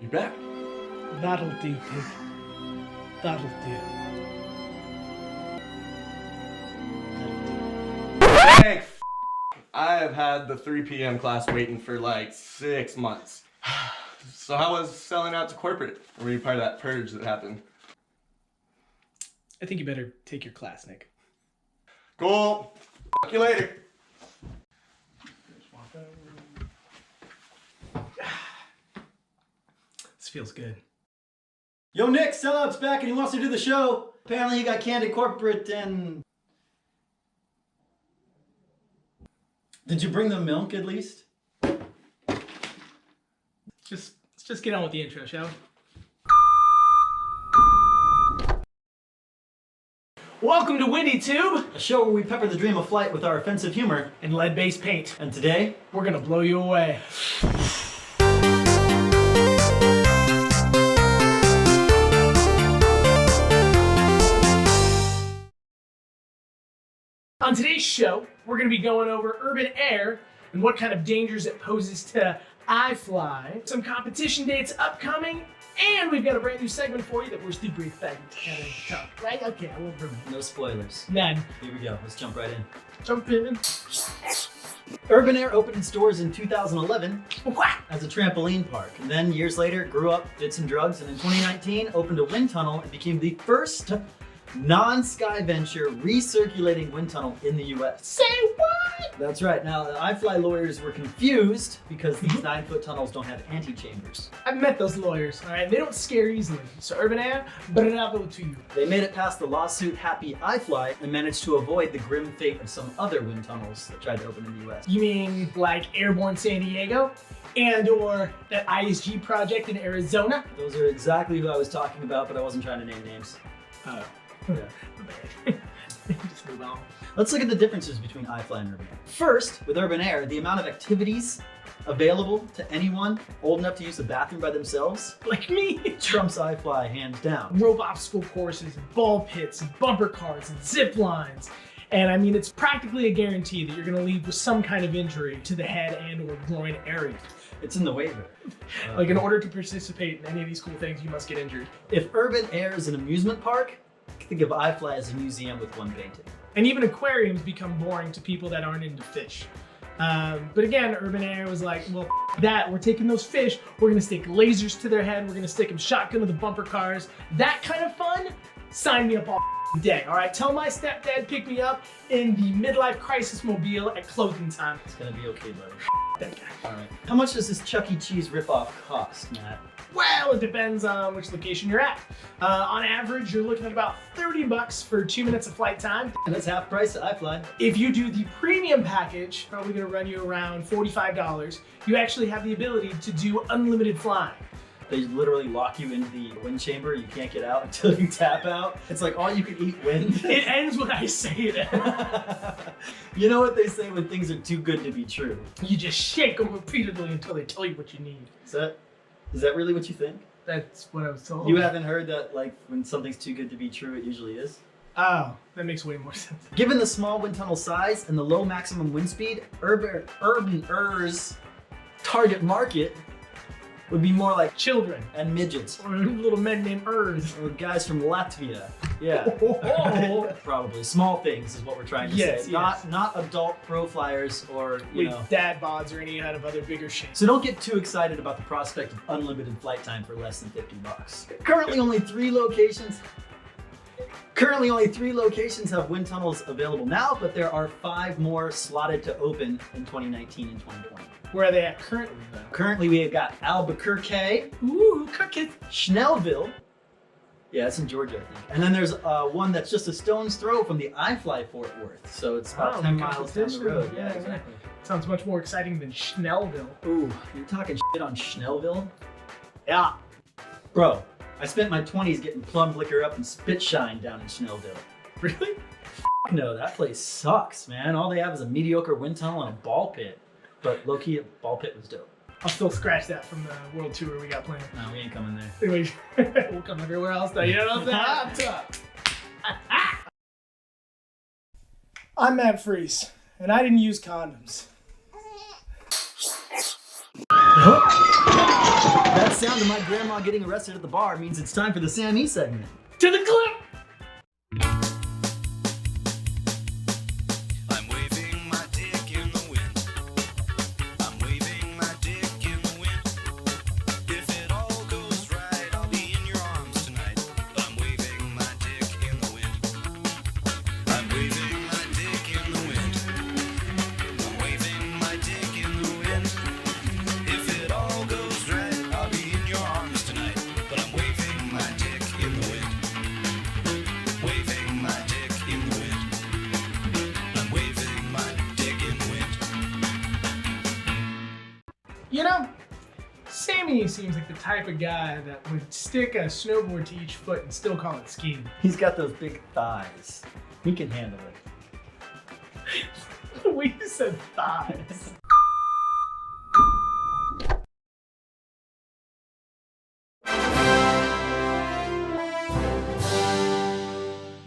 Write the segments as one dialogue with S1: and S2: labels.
S1: You back?
S2: That'll do, pig. That'll do.
S1: Thank f***. I have had the 3 p.m. class waiting for like 6 months. So how was selling out to corporate? Or were you part of that purge that happened?
S2: I think you better take your class, Nick.
S1: Cool. Fuck you later.
S2: This feels good.
S3: Yo, Nick, Sellout's back and he wants to do the show. Apparently he got canned at corporate and... Did you bring the milk at least?
S2: Let's just get on with the intro, shall we? Welcome to Windy Tube
S3: A show where we pepper the dream of flight with our offensive humor.
S2: and lead-based paint.
S3: And today,
S2: We're gonna blow you away. On today's show, we're going to be going over urban air and what kind of dangers it poses to iFLY, some competition dates upcoming, and we've got a brand new segment for you that we're super excited to kind of talk, right? Okay, I won't ruin it.
S3: no spoilers.
S2: None.
S3: Here we go, let's jump right in.
S2: Jump in.
S3: Urban Air opened in stores in 2011
S2: Wah!
S3: as a trampoline park. And then years later, grew up, did some drugs, and in 2019 opened a wind tunnel and became the first non-sky venture recirculating wind tunnel in the US.
S2: Say what?
S3: That's right. Now, the iFLY lawyers were confused because these 9-foot tunnels don't have antechambers.
S2: I've met those lawyers, all right? They don't scare easily. So urban air, bravo to you.
S3: They made it past the lawsuit-happy iFLY and managed to avoid the grim fate of some other wind tunnels that tried to open in the US.
S2: You mean like Airborne San Diego? And or that ISG project in Arizona?
S3: Those are exactly who I was talking about, but I wasn't trying to name names.
S2: Oh.
S3: Yeah.
S2: Just move on.
S3: Let's look at the differences between iFLY and Urban Air. First, with Urban Air, the amount of activities available to anyone old enough to use the bathroom by themselves
S2: Like me.
S3: trumps iFLY hands down.
S2: Rope obstacle courses and ball pits and bumper cars and zip lines. And I mean, it's practically a guarantee that you're gonna leave with some kind of injury to the head and or groin area.
S3: It's in the waiver.
S2: Like in order to participate in any of these cool things, you must get injured.
S3: If Urban Air is an amusement park, think of iFLY as a museum with one painting.
S2: And even aquariums become boring to people that aren't into fish. But again, Urban Air was like, well, that, we're taking those fish, we're gonna stick lasers to their head, we're gonna stick them shotgun to the bumper cars. That kind of fun, sign me up all day, all right? Tell my stepdad pick me up in the midlife crisis mobile at closing time.
S3: It's gonna be okay, buddy.
S2: That guy.
S3: All right. How much does this Chuck E. Cheese ripoff cost, Matt?
S2: Well, it depends on which location you're at. On average, you're looking at about $30 for 2 minutes of flight time.
S3: And that's half price to iFLY.
S2: If you do the premium package, probably gonna run you around $45. You actually have the ability to do unlimited flying.
S3: They literally lock you into the wind chamber. You can't get out until you tap out. It's like all you can eat wind.
S2: It ends when I say it.
S3: You know what they say when things are too good to be true?
S2: You just shake them repeatedly until they tell you what you need.
S3: Is that really what you think?
S2: That's what I was told.
S3: You haven't heard that, like, when something's too good to be true, it usually is?
S2: Oh, that makes way more sense.
S3: Given the small wind tunnel size and the low maximum wind speed, Urban Air's target market would be more like
S2: Children.
S3: and midgets.
S2: Or little men named Urs.
S3: Or guys from Latvia. Yeah. Probably. Small things is what we're trying to
S2: Yes,
S3: say.
S2: yes.
S3: Not adult pro flyers or, you know.
S2: With dad bods or any kind of other bigger shit.
S3: So don't get too excited about the prospect of unlimited flight time for less than $50. Currently only three locations have wind tunnels available now, but there are 5 more slotted to open in 2019 and 2020.
S2: Where are they at currently, though?
S3: Currently we have got Albuquerque,
S2: Ooh, cook it.
S3: Schnellville. Yeah, it's in Georgia, I think. And then there's one that's just a stone's throw from the iFLY Fort Worth. So it's about 10 miles down the road. Yeah, exactly.
S2: Sounds much more exciting than Schnellville.
S3: Ooh, you're talking shit on Schnellville? Yeah. Bro, I spent my 20s getting plum liquor up and spit shine down in Schnellville.
S2: Really?
S3: No, that place sucks, man. All they have is a mediocre wind tunnel and a ball pit. But low-key, a ball pit was dope.
S2: I'll still scratch that from the world tour we got planned.
S3: No, we ain't coming there.
S2: Anyways, we'll come everywhere else though, you know what I'm saying? I'm Matt Freeze, and I didn't use condoms.
S3: That sound sound of my grandma getting arrested at the bar means it's time for the Sammy segment.
S2: To the clip!
S4: I'm waving my dick in the wind. I'm waving my dick in the wind. If it all goes right, I'll be in your arms tonight. But I'm waving my dick in the wind. I'm waving my dick in the wind. I'm waving my dick in the wind. If it all goes right, I'll be in your arms tonight. But I'm waving my dick in the wind. Waving my dick in the wind. I'm waving my dick in the wind.
S2: You know, Sammy seems like the type of guy that would stick a snowboard to each foot and still call it skiing.
S3: He's got those big thighs. He can handle it.
S2: The way you said thighs.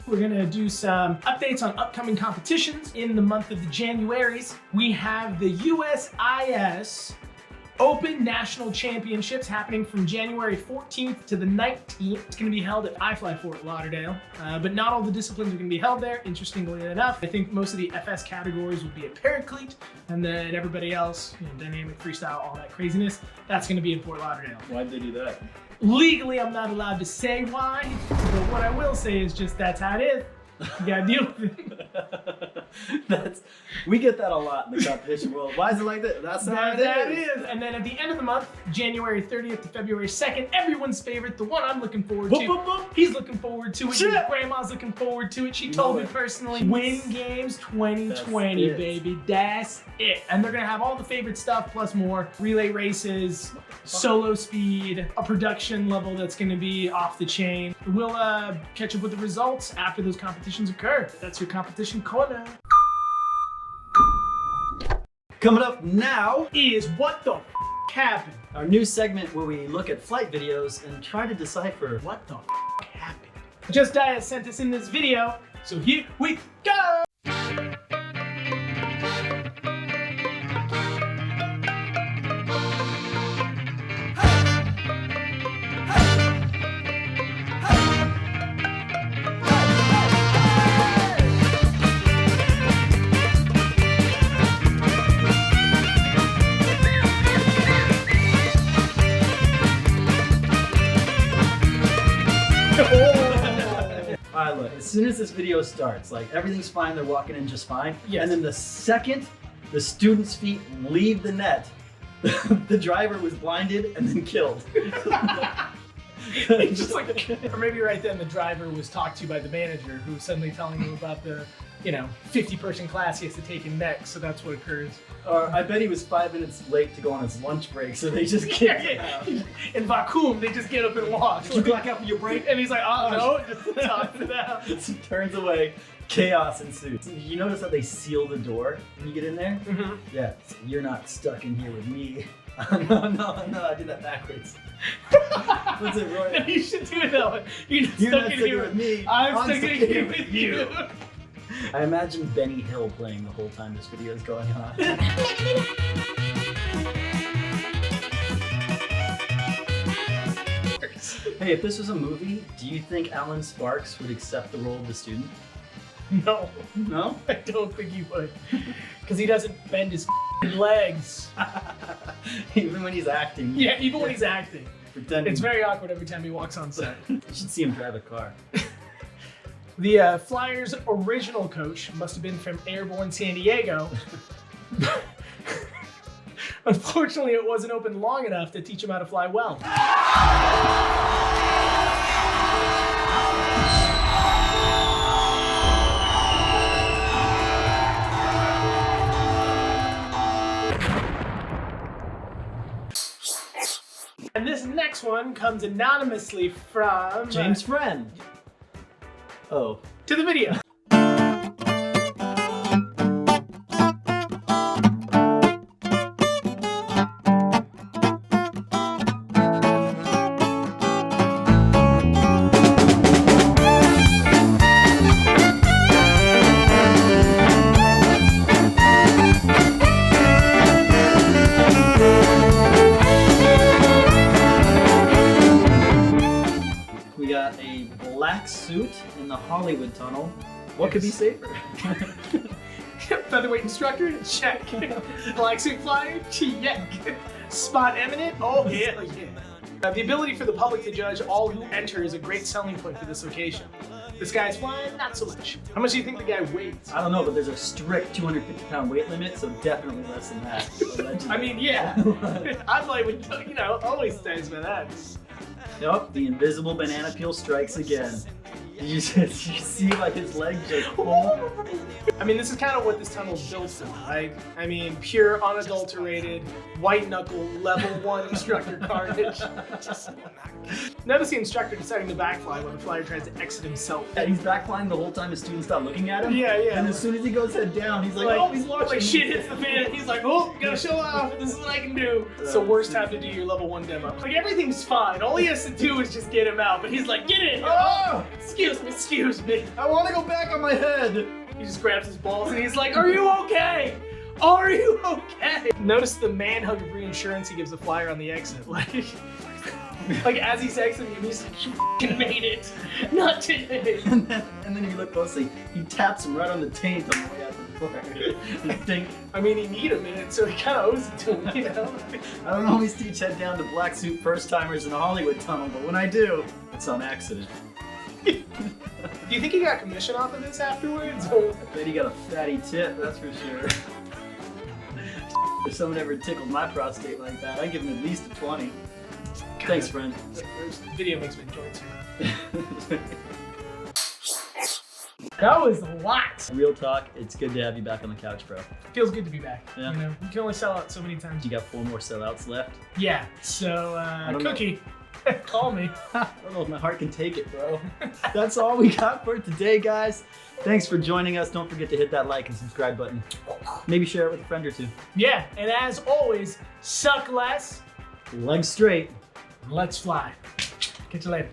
S2: We're gonna do some updates on upcoming competitions in the month of the Januaries. We have the USIS Open National Championships happening from January 14th to the 19th. It's gonna be held at iFLY Fort Lauderdale, but not all the disciplines are gonna be held there, interestingly enough. I think most of the FS categories would be at Paraclete, and then everybody else, you know, dynamic, freestyle, all that craziness, that's gonna be in Fort Lauderdale.
S3: Why'd they do that?
S2: Legally, I'm not allowed to say why, but what I will say is just that's how it is. You gotta deal with it.
S3: We get that a lot in the competition world. Why is it like that? That's how it is.
S2: And then at the end of the month, January 30th to February 2nd, everyone's favorite, the one I'm looking forward to.
S3: Whoop, whoop, whoop.
S2: He's looking forward to it.
S3: Shit.
S2: His grandma's looking forward to it. She told me personally. Ween Games 2020,
S3: That's it.
S2: baby. That's it. And they're gonna have all the favorite stuff plus more. Relay races, solo speed, a production level that's gonna be off the chain. We'll catch up with the results after those competitions occur. That's your competition corner.
S3: Coming up now,
S2: Is what the happened?
S3: our new segment where we look at flight videos and try to decipher
S2: What the happened? Just Diet sent us in this video, so here we go!
S3: Alright, look, as soon as this video starts, like everything's fine, they're walking in just fine.
S2: Yes.
S3: And then the second the student's feet leave the net, the driver was blinded and then killed.
S2: Just like, or maybe right then the driver was talked to by the manager who was suddenly telling him about the, 50-person class he has to take in next, so that's what occurs.
S3: Or I bet he was 5 minutes late to go on his lunch break, so they just kicked him out.
S2: In vacuum, they just get up and walk.
S3: Did you clock out for your break?
S2: And he's like, oh no, just talks it out.
S3: So he turns away, chaos ensues. You notice that they seal the door when you get in there?
S2: Mm-hmm.
S3: Yeah, so you're not stuck in here with me. No, I did that backwards. What's it, Roy?
S2: No, you should do it that way. You're not
S3: You're
S2: stuck
S3: not
S2: in
S3: stuck
S2: here
S3: with me.
S2: I'm stuck in here with you.
S3: I imagine Benny Hill playing the whole time this video is going on. Hey, if this was a movie, do you think Alan Sparks would accept the role of the student?
S2: No,
S3: No?
S2: I don't think he would. Because he doesn't bend his legs.
S3: Even when he's acting.
S2: Yeah, even when he's acting.
S3: Pretending.
S2: It's very awkward every time he walks on set.
S3: You should see him drive a car.
S2: The Flyers' original coach must have been from Airborne San Diego. Unfortunately, it wasn't open long enough to teach him how to fly well. And this next one comes anonymously from
S3: James Friend. Oh.
S2: to the video.
S3: suit in the Hollywood tunnel. What could be safer?
S2: Featherweight instructor? Check. Black suit flyer? Check. Spot eminent? Oh, hell yeah. The ability for the public to judge all who enter is a great selling point for this location. This guy's flying, not so much. How much do you think the guy weighs?
S3: I don't know, but there's a strict 250-pound weight limit, so definitely less than that. Allegedly.
S2: I mean, yeah. iFLY would, always says about that.
S3: Nope, the invisible banana peel strikes again. Did you see like his legs just pull?
S2: I mean, this is kind of what this tunnel is built for, right? I mean, pure, unadulterated, white knuckle, level 1 instructor carnage. Notice the instructor deciding to backfly when the flyer tries to exit himself.
S3: Yeah, he's backflying the whole time his students stop looking at him.
S2: Yeah.
S3: And as soon as he goes head down, he's like, oh, he's watching.
S2: Like shit hits the fan. He's like, oh, gotta show off. This is what I can do. It's the worst time to do your level 1 demo. Like everything's fine. All he has to do is just get him out. But he's like, get in.
S3: Oh!
S2: Excuse me.
S3: I want to go back on my head.
S2: He just grabs his balls and he's like, are you okay? Are you okay? Notice the man hug of reinsurance he gives the flyer on the exit. Like as he's exiting him, he's like, you f***ing made it. Not today.
S3: And then if you look closely, he taps him right on the taint on the way out the door.
S2: I mean, he need a minute, so he kind of owes it to him, you know?
S3: I don't always teach head down to black suit first timers in the Hollywood tunnel, but when I do, it's on accident.
S2: Do you think he got commission off of this afterwards? Or?
S3: I bet he got a fatty tip, that's for sure. If someone ever tickled my prostate like that, I'd give him at least a 20. Thanks, friend.
S2: The video makes me enjoy it too. That was a lot.
S3: Real talk, it's good to have you back on the couch, bro.
S2: Feels good to be back.
S3: Yeah.
S2: You know, you can only sell out so many times.
S3: You got 4 more sellouts left.
S2: Yeah. So,
S3: don't know.
S2: Cookie, call me.
S3: I don't know if my heart can take it, bro. That's all we got for today, guys. Thanks for joining us. Don't forget to hit that like and subscribe button. Maybe share it with a friend or two.
S2: Yeah, and as always, suck less.
S3: Legs straight.
S2: Let's fly. Catch you later.